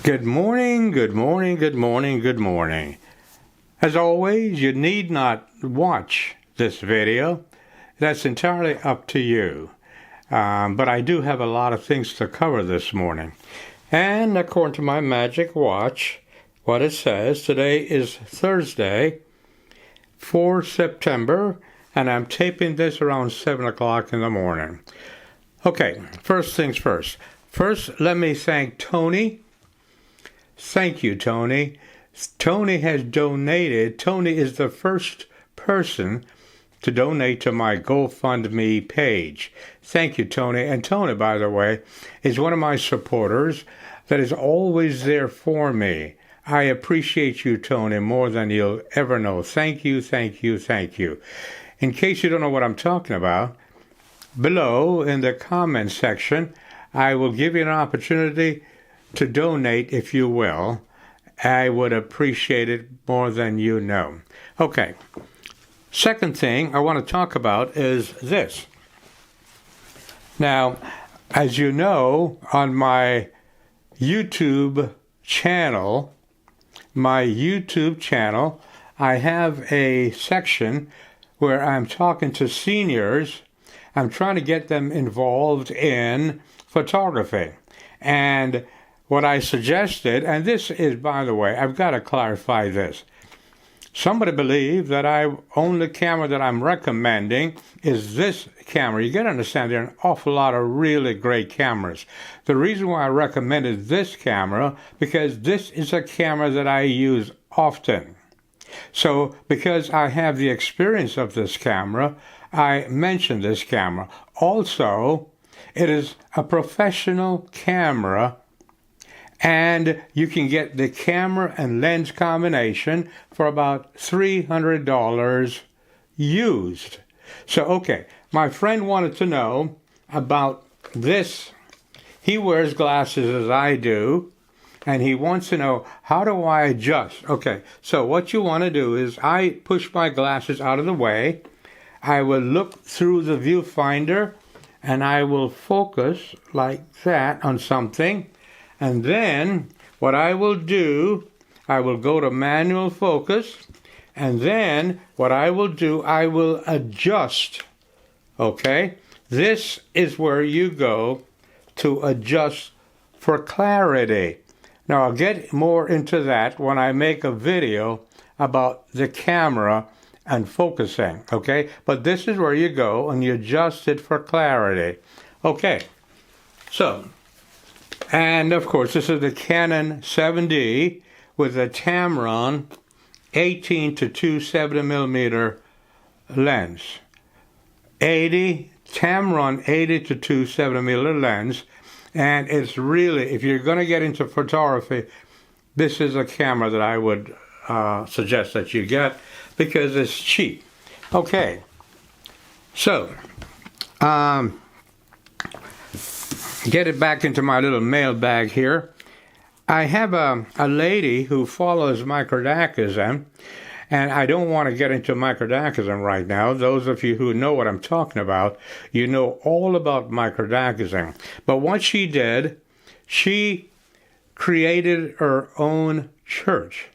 Good morning, good morning, good morning, good morning. As always, you need not watch this video. That's entirely up to you. But I do have a lot of things to cover this morning. And according to my magic watch, what it says, today is Thursday, 4 September, and I'm taping this around 7 o'clock in the morning. Okay, first things first. First, let me thank Tony. Thank you, Tony. Tony has donated. Tony is the first person to donate to my GoFundMe page. Thank you, Tony. And Tony, by the way, is one of my supporters that is always there for me. I appreciate you, Tony, more than you'll ever know. Thank you, thank you, thank you. In case you don't know what I'm talking about, below in the comment section, I will give you an opportunity to donate, if you will. I would appreciate it more than you know. Okay. Second thing I want to talk about is this. Now, as you know, on my YouTube channel, I have a section where I'm talking to seniors. I'm trying to get them involved in photography. And what I suggested, and this is, by the way, I've got to clarify this. Somebody believed that I own the camera that I'm recommending is this camera. You got to understand there are an awful lot of really great cameras. The reason why I recommended this camera, because this is a camera that I use often. So because I have the experience of this camera, I mentioned this camera. Also, it is a professional camera, and you can get the camera and lens combination for about $300 used. So, okay, my friend wanted to know about this. He wears glasses as I do, and he wants to know, how do I adjust? Okay, so what you want to do is I push my glasses out of the way. I will look through the viewfinder, and I will focus like that on something. And then what I will do, I will go to manual focus, and then what I will do, I will adjust. Okay? This is where you go to adjust for clarity. Now, I'll get more into that when I make a video about the camera and focusing, okay? But this is where you go and you adjust it for clarity. Okay, so, and of course, this is the Canon 7D with a Tamron 18 to 270 millimeter lens. Tamron 80 to 270 millimeter lens. And it's really, if you're going to get into photography, this is a camera that I would suggest that you get because it's cheap. Okay, so get it back into my little mail bag here. I have a lady who follows Microdacism, and I don't want to get into Microdacism right now. Those of you who know what I'm talking about, you know all about Microdacism. But what she did, she created her own church.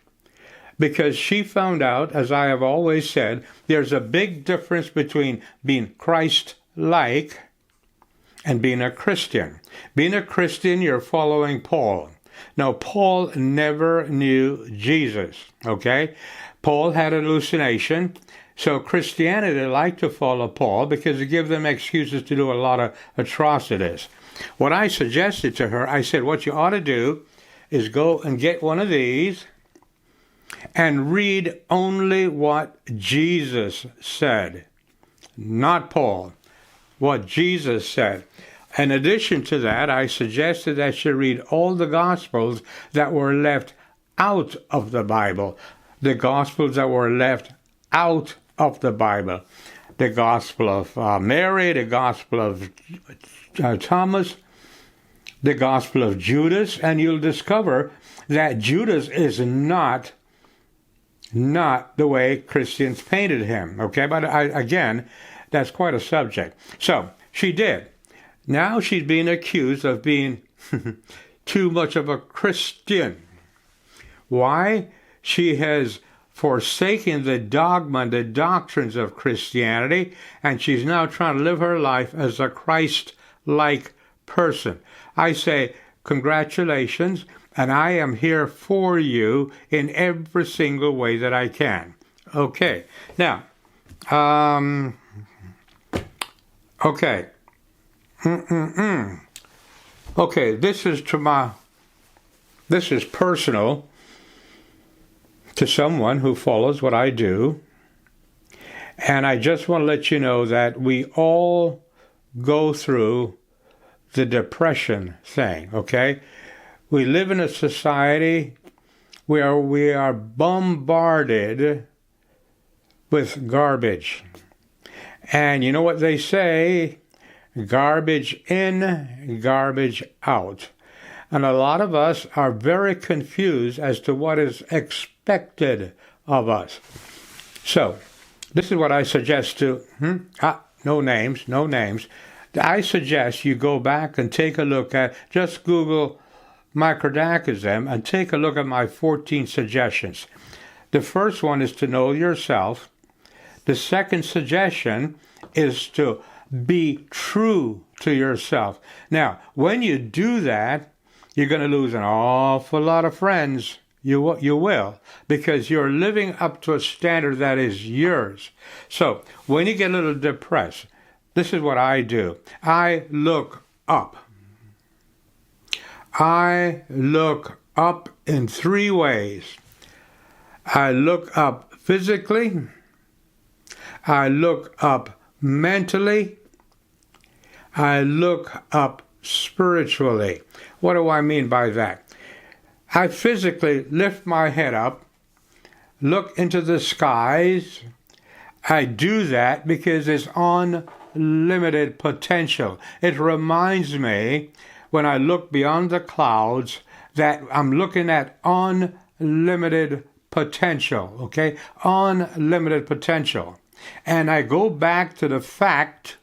Because she found out, as I have always said, there's a big difference between being Christ-like and being a Christian. Being a Christian, you're following Paul. Now, Paul never knew Jesus, okay? Paul had a hallucination, so Christianity liked to follow Paul because it gives them excuses to do a lot of atrocities. What I suggested to her, I said, what you ought to do is go and get one of these and read only what Jesus said, not Paul, what Jesus said. In addition to that, I suggested that she read all the Gospels that were left out of the Bible. The Gospels that were left out of the Bible. The Gospel of Mary, the Gospel of Thomas, the Gospel of Judas, and you'll discover that Judas is not the way Christians painted him, okay? But again, that's quite a subject. So, she did. Now she's being accused of being too much of a Christian. Why? She has forsaken the dogma and the doctrines of Christianity, and she's now trying to live her life as a Christ-like person. I say, congratulations, and I am here for you in every single way that I can. Okay, now, okay. Okay, this is personal to someone who follows what I do. And I just want to let you know that we all go through the depression thing, okay? We live in a society where we are bombarded with garbage. And you know what they say? Garbage in, garbage out. And a lot of us are very confused as to what is expected of us. So, this is what I suggest to... no names. I suggest you go back and take a look at... Just Google Microdacism and take a look at my 14 suggestions. The first one is to know yourself. The second suggestion is to be true to yourself. Now, when you do that, you're going to lose an awful lot of friends. You will, because you're living up to a standard that is yours. So, when you get a little depressed, this is what I do. I look up. I look up in 3 ways. I look up physically. I look up mentally. I look up spiritually. What do I mean by that? I physically lift my head up, look into the skies. I do that because it's unlimited potential. It reminds me, when I look beyond the clouds, that I'm looking at unlimited potential, okay? Unlimited potential. And I go back to the fact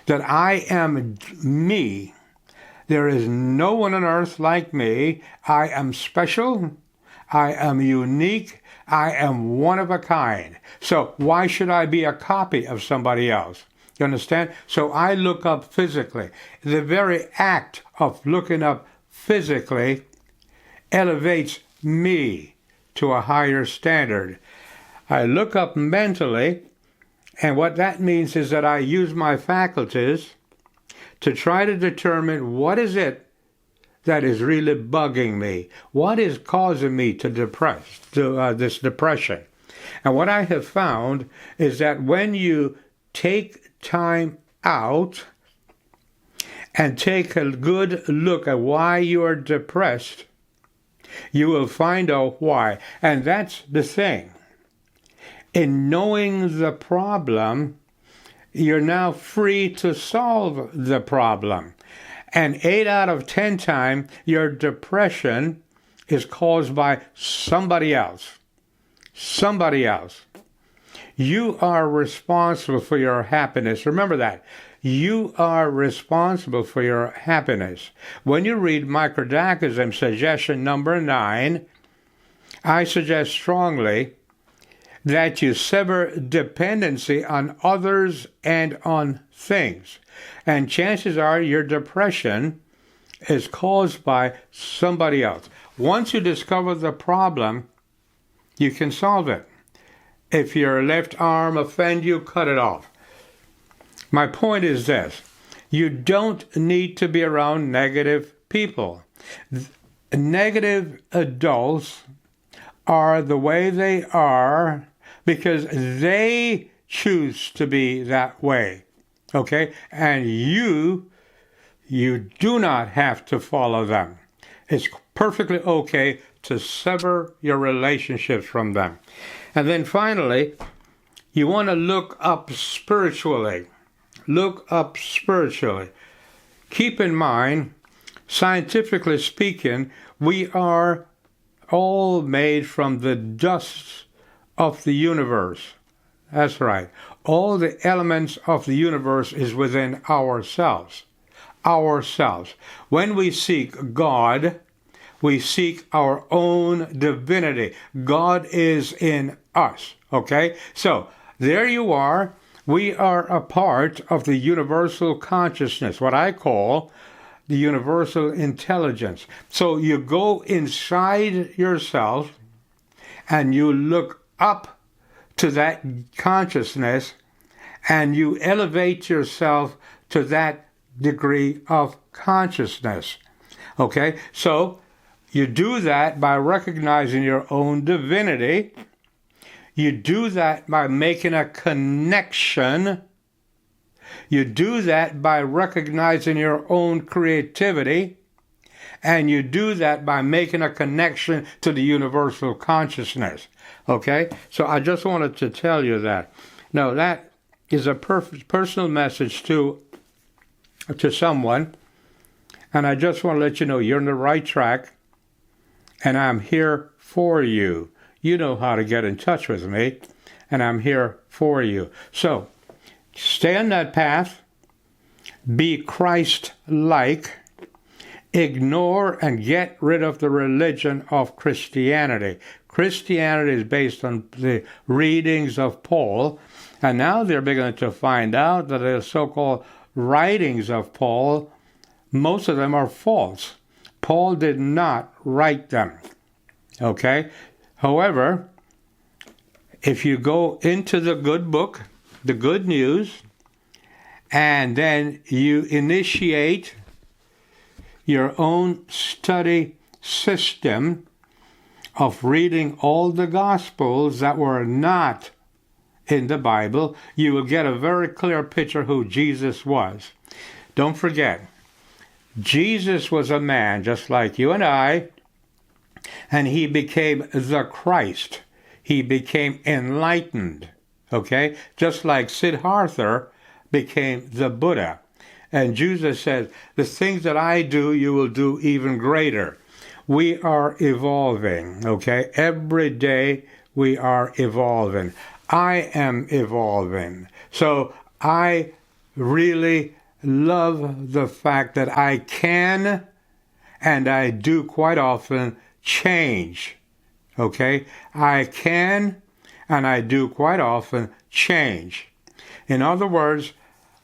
that I am me. There is no one on earth like me. I am special. I am unique. I am one of a kind. So why should I be a copy of somebody else? You understand? So I look up physically. The very act of looking up physically elevates me to a higher standard. I look up mentally, and what that means is that I use my faculties to try to determine what is it that is really bugging me. What is causing me to this depression? And what I have found is that when you take time out and take a good look at why you are depressed, you will find out why. And that's the thing. In knowing the problem, you're now free to solve the problem. And 8 out of 10 times, your depression is caused by somebody else. Somebody else. You are responsible for your happiness. Remember that. You are responsible for your happiness. When you read Microdacism suggestion number 9, I suggest strongly that you sever dependency on others and on things. And chances are your depression is caused by somebody else. Once you discover the problem, you can solve it. If your left arm offends you, cut it off. My point is this. You don't need to be around negative people. Negative adults are the way they are because they choose to be that way. Okay? And you do not have to follow them. It's perfectly okay to sever your relationships from them. And then finally, you want to look up spiritually. Look up spiritually. Keep in mind, scientifically speaking, we are all made from the dust of the universe. That's right. All the elements of the universe is within ourselves. ourselves. When we seek God, we seek our own divinity. God is in us. Okay? So, there you are. We are a part of the universal consciousness, what I call the universal intelligence. So you go inside yourself and you look up to that consciousness and you elevate yourself to that degree of consciousness. Okay? So you do that by recognizing your own divinity. You do that by making a connection. You do that by recognizing your own creativity. And you do that by making a connection to the universal consciousness. Okay? So I just wanted to tell you that. Now, that is a personal message to someone. And I just want to let you know you're on the right track. And I'm here for you. You know how to get in touch with me, and I'm here for you. So, stay on that path, be Christ-like, ignore and get rid of the religion of Christianity. Christianity is based on the readings of Paul, and now they're beginning to find out that the so-called writings of Paul, most of them are false. Paul did not write them. Okay? However, if you go into the good book, the good news, and then you initiate your own study system of reading all the Gospels that were not in the Bible, you will get a very clear picture who Jesus was. Don't forget, Jesus was a man just like you and I, and he became the Christ. He became enlightened, okay? Just like Siddhartha became the Buddha. And Jesus said, the things that I do, you will do even greater. We are evolving, okay? Every day we are evolving. I am evolving. So I really love the fact that I can, and I do quite often, change. Okay? I can, and I do quite often, change. In other words,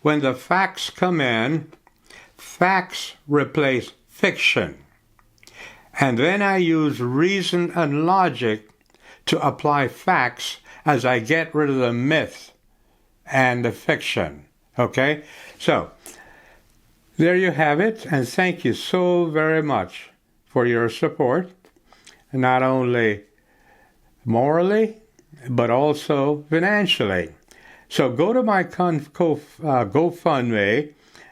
when the facts come in, facts replace fiction. And then I use reason and logic to apply facts as I get rid of the myth and the fiction. Okay? So, there you have it, and thank you so very much for your support, not only morally, but also financially. So go to my GoFundMe,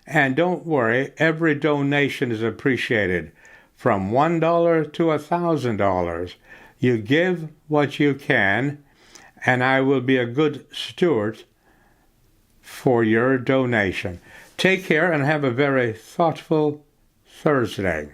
and don't worry, every donation is appreciated, from $1 to $1,000. You give what you can, and I will be a good steward for your donation. Take care and have a very thoughtful Thursday.